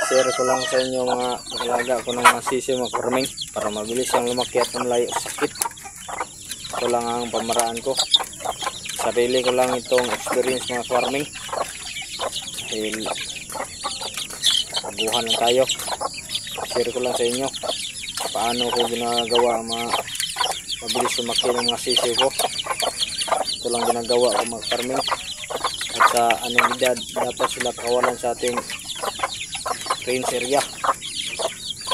share ko lang sa inyo mga alaga ko ng mga sisiw mga farming para mabilis ang lumaki at malayo sa sakit. Ito lang ang pamaraan ko. Sarili ko lang itong experience mga farming. Dahil baguhan lang tayo. Share ko lang sa inyo paano ko ginagawa mabilis lumaki ng mga sisiw ko. Ito lang ginagawa ko mga farming. At sa anong edad dapat sila kawalan sa ating range area.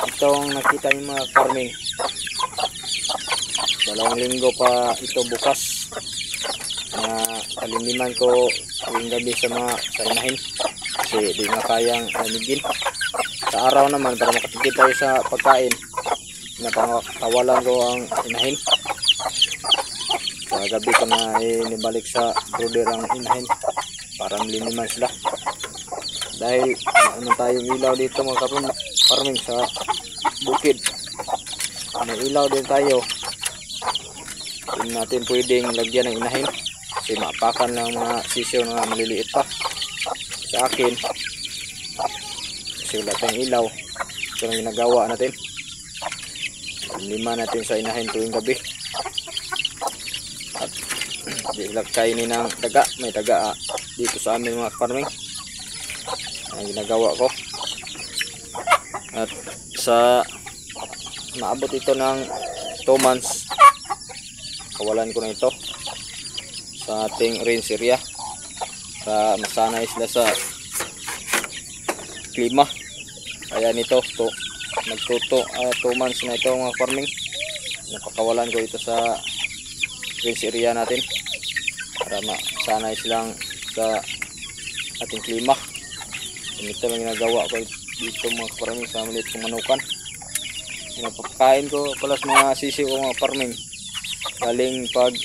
Itong nakita niyo mga farming, 2 linggo pa ito bukas na kalimiman ko tuwing gabi sa inahin kasi di na kayang lamigin. Sa araw naman para makatipid tayo sa pagkain, napakawalan ko ang inahin. Sa gabi ko na inibalik sa brooder ang inahin para maliniman sila. Dahil ano tayong ilaw dito mga farming sa bukid, may ilaw din tayo. Hindi natin pwedeng lagyan ng inahin kasi maapakan ng mga sisiw na maliliit pa. Sa akin kasi wala tayong ilaw, ito ang ginagawa natin, lima natin sa inahin tuwing gabi. At di sila kainin ng daga, may daga dito sa amin mga farming ang ginagawa ko. At sa maabot ito ng 2 months, kawalan ko na ito sa ating range area para masanay sila sa klima. Kaya nito nagtuto 2 months na ito mga farming, napakawalan ko ito sa range area natin para masanay silang sa ating klima. Ito lang ginagawa ko dito mga farming sa maliit kong manukan. Napakain ko pala sa mga sisiw ko mga farming galing pag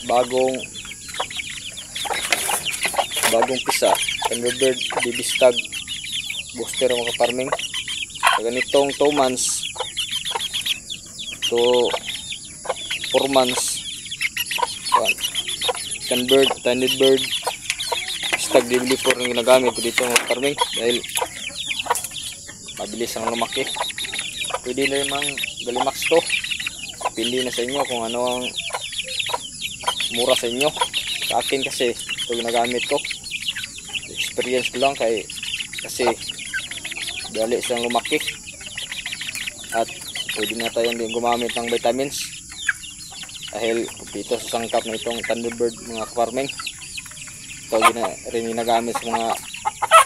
bagong pisa, Thunderbird, baby stag, booster mga farming. Sa ganitong 2 months to 4 months, Thunderbird, stag DB4 ang ginagamit ko dito mga farming dahil mabilis ang lumaki. Pwede na rin Galimax to, pili na sa inyo kung ano ang mura sa inyo. Sa akin kasi ito ginagamit ko, experience ko lang kasi dali siyang lumaki. At pwede na tayong din gumamit ng vitamins dahil dito sa sangkap na itong Thunderbird mga farming. Ito rin ginagamit sa mga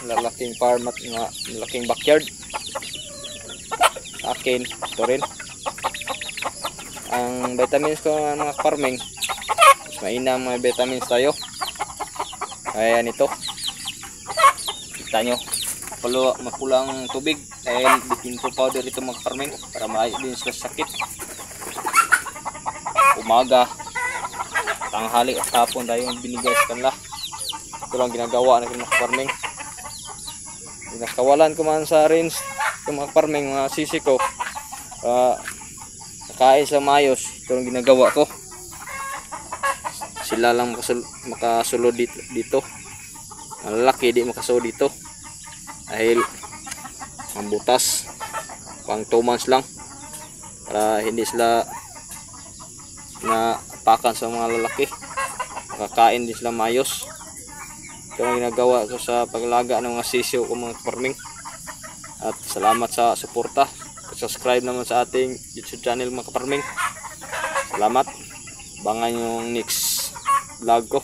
lalaking farm at mga malaking backyard. Sa akin ito rin ang vitamins ko mga farming. Mas mainam mga vitamins tayo. Kaya nito kita nyo makulang tubig dahil bikinto powder ito mga farming para maayo din sila sakit. Umaga, tanghali at hapon tayo binigay sa kanila. Ito lang ginagawa natin mga farming. Nakawalan ko man sa range yung mga farming, mga sisi ko nakain sa mayos. Ito lang ginagawa ko, sila lang makasulod dito. Malaki di makasulod dito dahil mambutas pang 2 months lang para hindi sila napakan sa mga lalaki, makakain din sila mayos. Ito ang ginagawa ko sa paglaga ng mga sisiw ko mga farming. At salamat sa suporta, subscribe naman sa ating YouTube channel mga farming. Salamat, abangan yung next vlog ko.